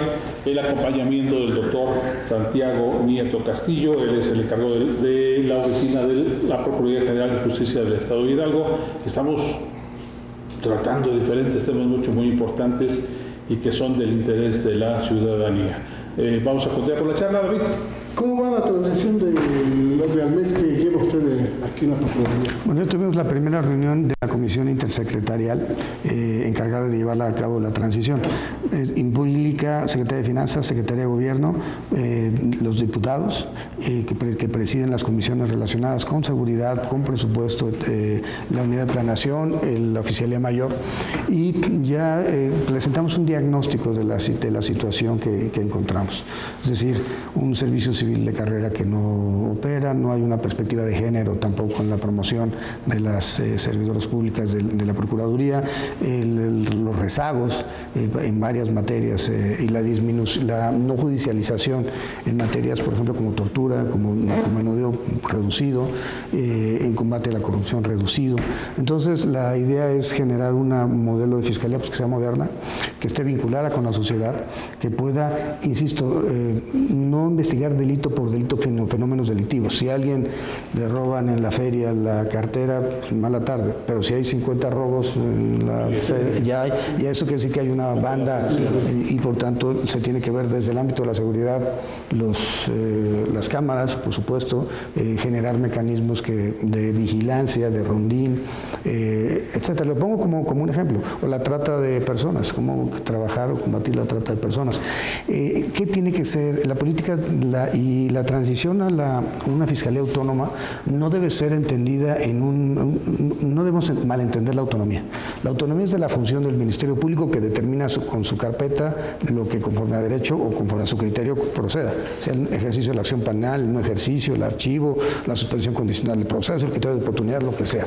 el acompañamiento del doctor Santiago Nieto Castillo. Él es el encargado de la oficina de la Procuraduría General de Justicia del Estado de Hidalgo. Estamos tratando diferentes temas muy importantes y que son del interés de la ciudadanía. Vamos a continuar con la charla, David. ¿Cómo va la transición del mes que lleva usted aquí en la Procuraduría? Bueno, ya tuvimos la primera reunión de la comisión intersecretarial encargada de llevar a cabo la transición. Implica Secretaría de Finanzas, Secretaría de Gobierno, los diputados que presiden las comisiones relacionadas con seguridad, con presupuesto, la unidad de planeación, la oficialía mayor, y ya presentamos un diagnóstico de la situación que encontramos. Es decir, un servicio civil de carrera que no opera, no hay una perspectiva de género tampoco en la promoción de las servidoras públicas de la Procuraduría, los rezagos en varias materias y la no judicialización en materias, por ejemplo, como tortura, como menudeo reducido, en combate a la corrupción reducido. Entonces, la idea es generar un modelo de fiscalía que sea moderna, que esté vinculada con la sociedad, que pueda, insisto, no investigar delito por delito, fenómenos delictivos. Si a alguien le roban en la feria la cartera, pues, mala tarde, pero si hay 50 robos en la feria, ya eso quiere decir que hay una banda y por tanto se tiene que ver desde el ámbito de la seguridad, las cámaras, por supuesto, generar mecanismos de vigilancia, de rondín, etcétera. Lo pongo como un ejemplo. O la trata de personas, cómo trabajar o combatir la trata de personas. ¿Qué tiene que ser la política y la transición a una fiscalía autónoma? No debe ser entendida no debemos malentender la autonomía. La autonomía es de la función del Ministerio Público, que determina con su carpeta lo que conforme a derecho o conforme a su criterio proceda, sea el ejercicio de la acción penal, el no ejercicio, el archivo, la suspensión condicional del proceso, el criterio de oportunidad, lo que sea.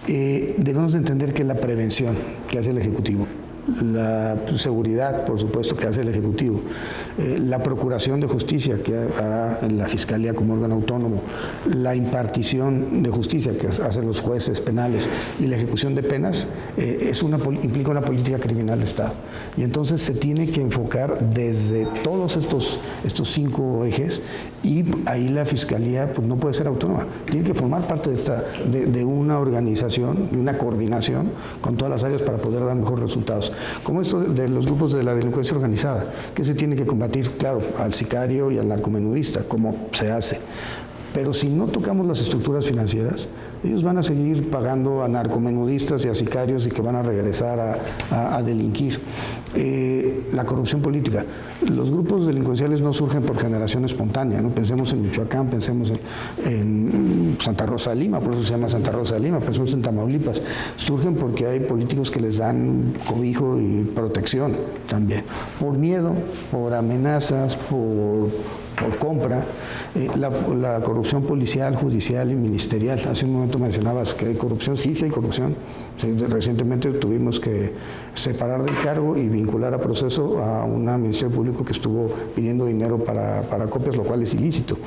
Debemos de entender que la prevención que hace el Ejecutivo, la seguridad, por supuesto, que hace el Ejecutivo, la procuración de justicia que hará la Fiscalía como órgano autónomo, la impartición de justicia que hacen los jueces penales y la ejecución de penas, implica una política criminal de Estado. Y entonces se tiene que enfocar desde todos estos 5 ejes, y ahí la Fiscalía pues, no puede ser autónoma, tiene que formar parte de una organización, de una coordinación con todas las áreas para poder dar mejores resultados. Como esto de los grupos de la delincuencia organizada, que se tiene que combatir, claro, al sicario y al narcomenudista, como se hace. Pero si no tocamos las estructuras financieras, ellos van a seguir pagando a narcomenudistas y a sicarios y que van a regresar a delinquir. La corrupción política. Los grupos delincuenciales no surgen por generación espontánea, ¿no? Pensemos en Michoacán, pensemos en Santa Rosa de Lima, por eso se llama Santa Rosa de Lima, pensemos en Tamaulipas. Surgen porque hay políticos que les dan cobijo y protección también. Por miedo, por amenazas, por compra, la corrupción policial, judicial y ministerial. Hace un momento mencionabas que hay corrupción, sí hay corrupción. Recientemente tuvimos que separar del cargo y vincular a proceso a un ministerio público que estuvo pidiendo dinero para copias, lo cual es ilícito.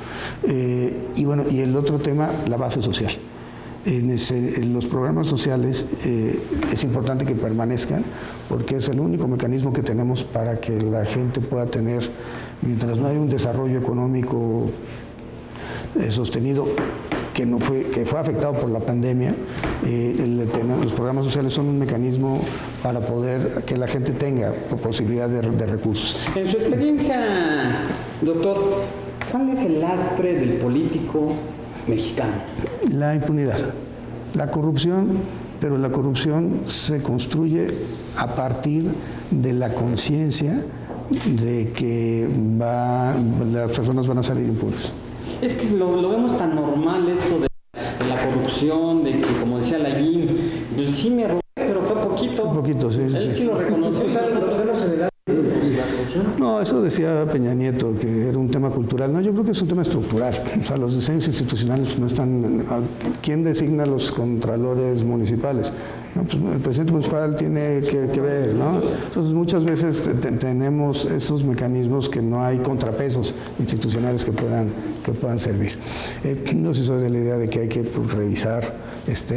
Y el otro tema, la base social. En los programas sociales es importante que permanezcan, porque es el único mecanismo que tenemos para que la gente pueda tener, mientras no haya un desarrollo económico sostenido que fue afectado por la pandemia, los programas sociales son un mecanismo para poder que la gente tenga posibilidad de recursos. En su experiencia, doctor, ¿cuál es el lastre del político mexicano? La impunidad, la corrupción, pero la corrupción se construye a partir de la conciencia de que las personas van a salir impunes. Es que lo vemos tan normal esto de la corrupción, de que, como decía Laguín, pues sí me robé, pero fue poquito. Un poquito, sí. Él sí lo reconoció. No, eso decía Peña Nieto, que era un tema cultural. No, yo creo que es un tema estructural. O sea, los diseños institucionales no están... ¿Quién designa los contralores municipales? No, pues el presidente municipal tiene que ver, ¿no? Entonces, muchas veces tenemos esos mecanismos que no hay contrapesos institucionales que puedan servir. No sé si soy de la idea de que hay que revisar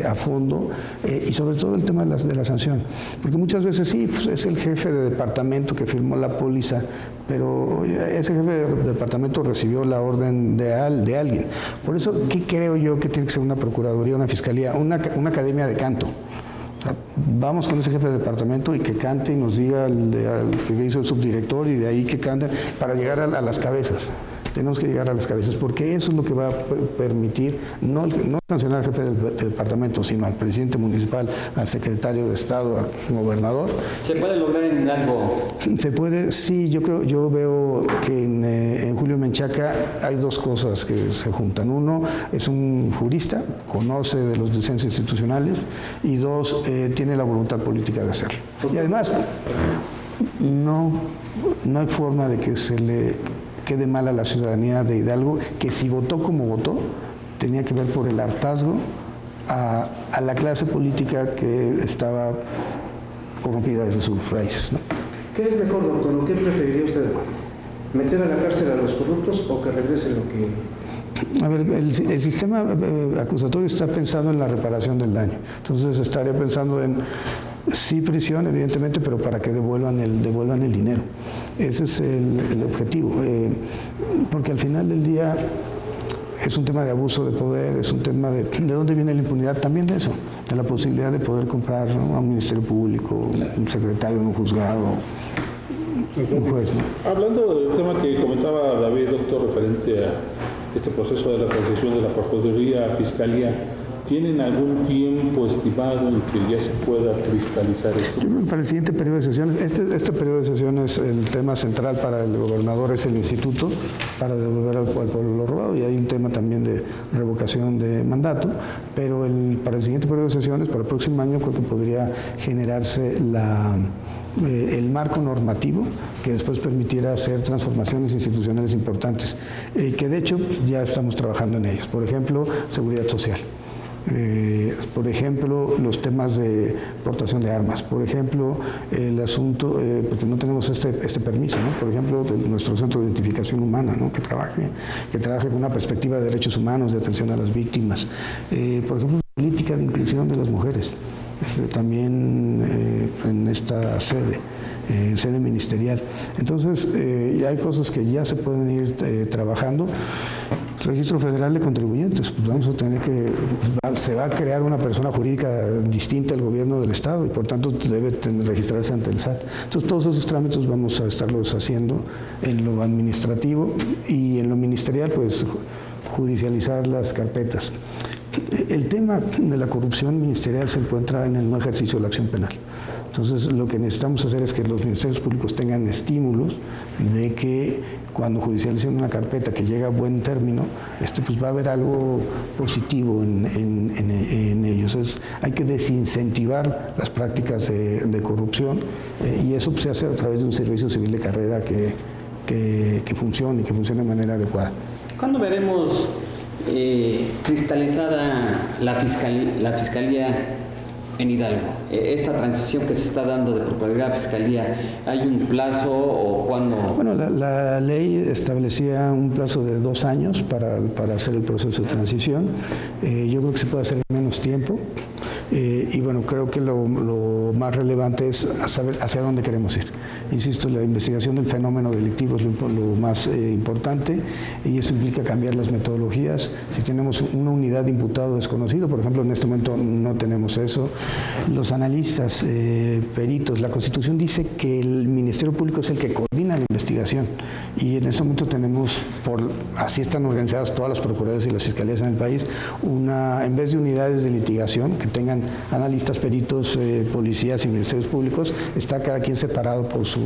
a fondo y sobre todo el tema de la sanción. Porque muchas veces sí, pues, es el jefe de departamento que firmó la póliza, pero ese jefe de departamento recibió la orden de alguien. Por eso, ¿qué creo yo que tiene que ser una procuraduría, una fiscalía, una academia de canto? Vamos con ese jefe de departamento y que cante y nos diga al que hizo el subdirector, y de ahí que cante para llegar a las cabezas. tenemos que llegar a las cabezas, porque eso es lo que va a permitir, no sancionar al jefe del departamento, sino al presidente municipal, al secretario de Estado, al gobernador. ¿Se puede lograr en Hidalgo? Se puede, sí, yo veo que en Julio Menchaca hay dos cosas que se juntan. Uno, es un jurista, conoce de los diseños institucionales, y dos, tiene la voluntad política de hacerlo. Y además, no hay forma de que se le quede mal a la ciudadanía de Hidalgo, que si votó como votó, tenía que ver por el hartazgo a la clase política que estaba corrompida desde sus raíces, ¿no? ¿Qué es mejor, doctor? ¿O qué preferiría usted? ¿Meter a la cárcel a los corruptos o que regresen lo que...? A ver, el sistema acusatorio está pensado en la reparación del daño. Entonces estaría pensando en, sí, prisión, evidentemente, pero para que devuelvan el dinero. Ese es el objetivo. Porque al final del día es un tema de abuso de poder, es un tema de dónde viene la impunidad, también de eso, de la posibilidad de poder comprar, ¿no?, a un ministerio público, un secretario en un juzgado, un juez, ¿no? Hablando del tema que comentaba David, doctor, referente a este proceso de la transición de la Procuraduría a Fiscalía, ¿tienen algún tiempo estimado en que ya se pueda cristalizar esto? Yo creo que para el siguiente periodo de sesiones, este periodo de sesiones, el tema central para el gobernador es el instituto para devolver al pueblo lo robado, y hay un tema también de revocación de mandato, pero para el siguiente periodo de sesiones, para el próximo año, creo que podría generarse el marco normativo que después permitiera hacer transformaciones institucionales importantes, que de hecho ya estamos trabajando en ellos. Por ejemplo, seguridad social. Por ejemplo, los temas de portación de armas, por ejemplo, el asunto, porque no tenemos este permiso, ¿no? Por ejemplo, de nuestro centro de identificación humana, ¿no?, que trabaje con una perspectiva de derechos humanos, de atención a las víctimas, por ejemplo, política de inclusión de las mujeres, también en esta sede ministerial. Entonces, hay cosas que ya se pueden ir trabajando. Registro Federal de Contribuyentes, pues vamos a tener se va a crear una persona jurídica distinta al gobierno del Estado y por tanto debe registrarse ante el SAT. Entonces todos esos trámites vamos a estarlos haciendo en lo administrativo, y en lo ministerial pues judicializar las carpetas. El tema de la corrupción ministerial se encuentra en el no ejercicio de la acción penal. Entonces, lo que necesitamos hacer es que los ministerios públicos tengan estímulos de que cuando judicialicen una carpeta que llega a buen término, pues va a haber algo positivo en ellos. Hay que desincentivar las prácticas de corrupción, y eso se hace a través de un servicio civil de carrera que funcione y que funcione de manera adecuada. ¿Cuándo veremos cristalizada la fiscalía en Hidalgo? Esta transición que se está dando de Procuraduría a Fiscalía, ¿hay un plazo o cuándo? Bueno, la ley establecía un plazo de 2 años para hacer el proceso de transición. Yo creo que se puede hacer en menos tiempo. Y bueno, creo que lo más relevante es saber hacia dónde queremos ir. Insisto, la investigación del fenómeno delictivo es lo más importante, y eso implica cambiar las metodologías. Si tenemos una unidad de imputado desconocido, por ejemplo, en este momento no tenemos eso. Los analistas, peritos, la Constitución dice que el Ministerio Público es el que coordina la investigación, y en este momento tenemos, así están organizadas todas las procuradurías y las fiscalías en el país, en vez de unidades de litigación que tengan analistas, peritos, policías y ministerios públicos, está cada quien separado por su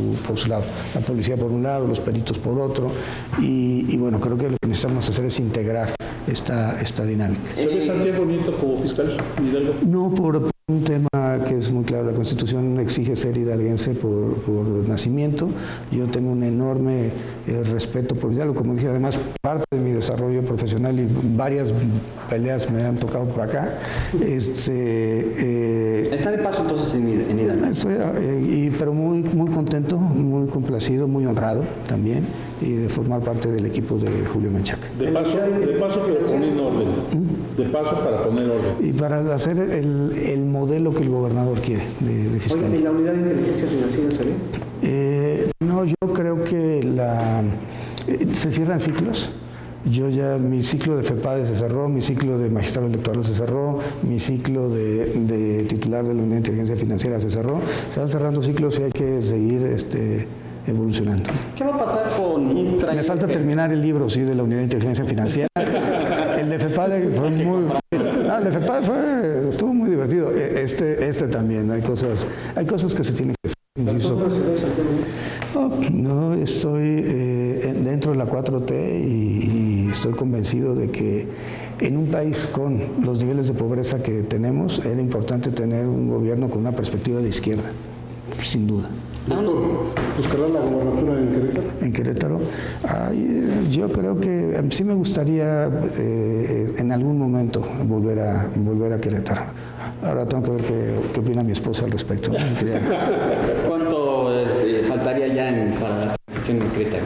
lado. La policía por un lado, los peritos por otro, y bueno, creo que lo que necesitamos hacer es integrar esta dinámica. ¿Se ve Santiago Nieto como fiscal Hidalgo? No, por un tema que es muy claro. La Constitución exige ser hidalguense por nacimiento. Yo tengo un enorme respeto por Hidalgo. Como dije, además, parte de mi desarrollo profesional y varias peleas me han tocado por acá. ¿Está de paso entonces en Hidalgo? Pero muy, muy contento, muy complacido, muy honrado también, y de formar parte del equipo de Julio Menchaca. De paso para poner orden. De paso para poner orden. Y para hacer el modelo que el gobernador quiere de fiscalía. Oye, ¿y la unidad de inteligencia financiera se ve? No, yo creo que se cierran ciclos. Mi ciclo de FEPADE se cerró, mi ciclo de magistrado electoral se cerró, mi ciclo de titular de la unidad de inteligencia financiera se cerró. Se van cerrando ciclos y hay que seguir evolucionando. ¿Qué va a pasar con un trailer? Me falta terminar el libro, sí, de la Unidad de Inteligencia Financiera. El de FEPADE fue muy... el de FEPADE estuvo muy divertido. Este también, hay cosas que se tienen que hacer. Insisto. No, estoy dentro de la 4T y estoy convencido de que en un país con los niveles de pobreza que tenemos, era importante tener un gobierno con una perspectiva de izquierda, sin duda. Doctor, ¿buscará la gobernatura en Querétaro? En Querétaro, yo creo que sí me gustaría en algún momento volver a Querétaro. Ahora tengo que ver qué opina mi esposa al respecto, ¿no? ¿Cuánto faltaría ya para la posición de Querétaro?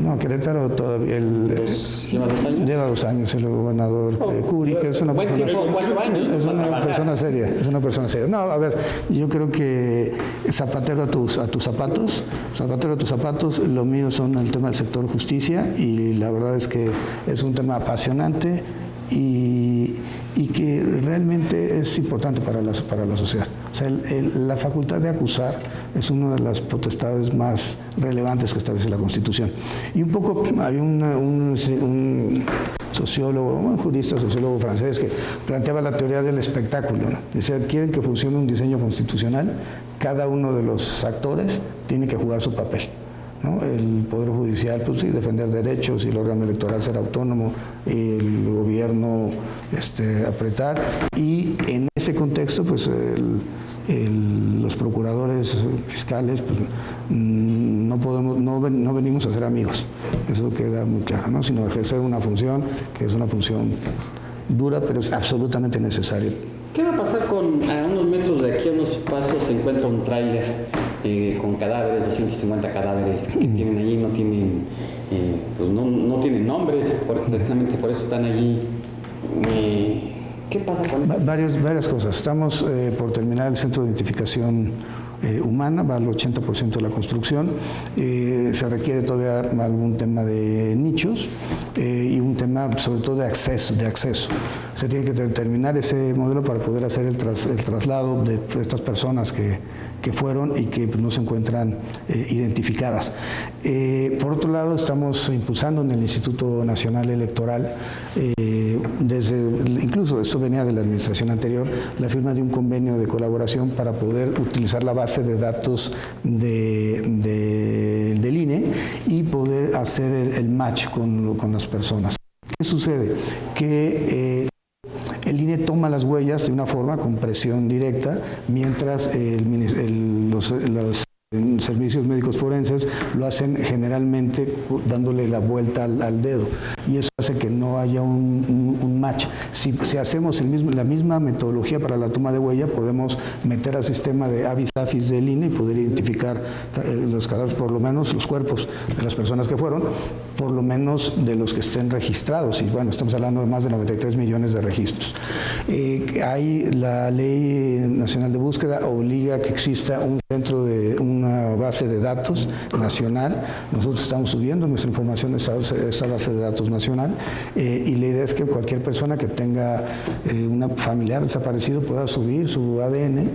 No, Querétaro todavía ¿Lleva 2 años? Lleva 2 años el gobernador Curi, que es una Buen persona tiempo, 4 años. es una persona seria, es una persona seria. No, a ver, yo creo que zapatero a tus zapatos, lo mío son el tema del sector justicia y la verdad es que es un tema apasionante y que realmente es importante para la sociedad. O sea, la facultad de acusar es una de las potestades más relevantes que establece la Constitución. Y un poco hay un sociólogo, un jurista, sociólogo francés que planteaba la teoría del espectáculo, ¿no? Decía, quieren que funcione un diseño constitucional, cada uno de los actores tiene que jugar su papel, ¿no? El Poder Judicial, pues sí, defender derechos, y el órgano electoral ser autónomo, el gobierno apretar, y en ese contexto, pues los procuradores fiscales, pues, no venimos a ser amigos, eso queda muy claro, ¿no? Sino ejercer una función que es una función dura, pero es absolutamente necesaria. ¿Qué va a pasar a unos metros de aquí, a unos pasos, se encuentra un tráiler con cadáveres, 250 cadáveres que tienen allí, no tienen, pues no tienen nombres, precisamente por eso están allí? ¿Qué pasa con eso? Varias cosas. Estamos por terminar el centro de identificación humana, va al 80% de la construcción. Se requiere todavía algún tema de nichos y un tema sobre todo de acceso. Se tiene que terminar ese modelo para poder hacer el traslado de estas personas que fueron y que no se encuentran identificadas. Por otro lado, estamos impulsando en el Instituto Nacional Electoral, incluso esto venía de la administración anterior, la firma de un convenio de colaboración para poder utilizar la base de datos del INE y poder hacer el match con las personas. ¿Qué sucede? Que el INE toma las huellas de una forma con presión directa, mientras los servicios médicos forenses lo hacen generalmente dándole la vuelta al dedo, y eso hace que no haya un match. Si hacemos la misma metodología para la toma de huella, podemos meter al sistema de avis-afis del INE y poder identificar los cadáveres, por lo menos los cuerpos de las personas que fueron, por lo menos de los que estén registrados, y bueno, estamos hablando de más de 93 millones de registros. La Ley Nacional de Búsqueda obliga a que exista un centro una base de datos nacional. Nosotros estamos subiendo nuestra información a esta base de datos nacional, y la idea es que cualquier persona que tenga un familiar desaparecido pueda subir su ADN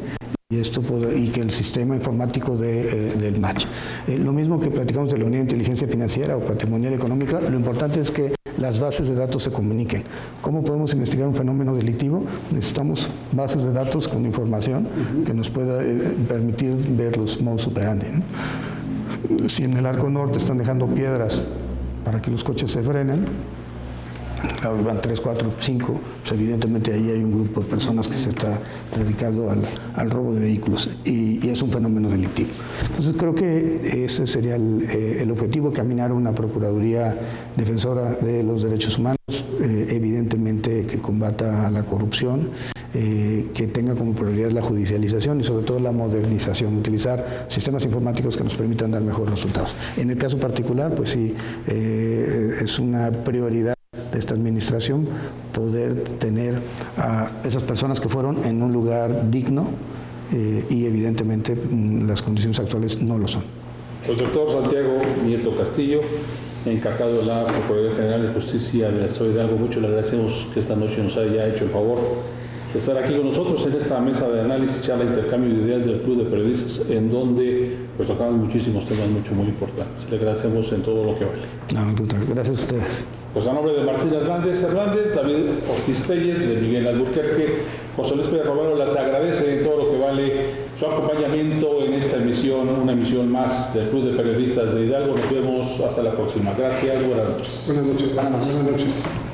y que el sistema informático del match. Lo mismo que platicamos de la Unidad de Inteligencia Financiera o Patrimonial Económica, lo importante es que las bases de datos se comuniquen. ¿Cómo podemos investigar un fenómeno delictivo? Necesitamos bases de datos con información que nos pueda permitir ver los modus operandi, ¿no? Si en el Arco Norte están dejando piedras para que los coches se frenen, van 3, 4, 5, pues evidentemente ahí hay un grupo de personas que se está dedicando al robo de vehículos y es un fenómeno delictivo. Entonces creo que ese sería el objetivo, caminar una Procuraduría Defensora de los Derechos Humanos, evidentemente que combata la corrupción, que tenga como prioridad la judicialización y sobre todo la modernización, utilizar sistemas informáticos que nos permitan dar mejores resultados. En el caso particular, pues sí, es una prioridad de esta administración poder tener a esas personas que fueron en un lugar digno, y evidentemente las condiciones actuales no lo son. El doctor Santiago Nieto Castillo, encargado de la Procuraduría General de Justicia del Estado de Hidalgo, mucho le agradecemos que esta noche nos haya hecho el favor estar aquí con nosotros en esta mesa de análisis, charla, intercambio de ideas del Club de Periodistas, en donde pues tocamos muchísimos temas muy importantes. Le agradecemos en todo lo que vale. No, gracias a ustedes. Pues a nombre de Martín Hernández, David Ortiz Telles, de Miguel Alburquerque, José Luis Pérez Romero les agradece en todo lo que vale su acompañamiento en esta emisión, una emisión más del Club de Periodistas de Hidalgo. Nos vemos hasta la próxima. Gracias, buenas noches. Buenas noches. Buenas noches. Buenas noches.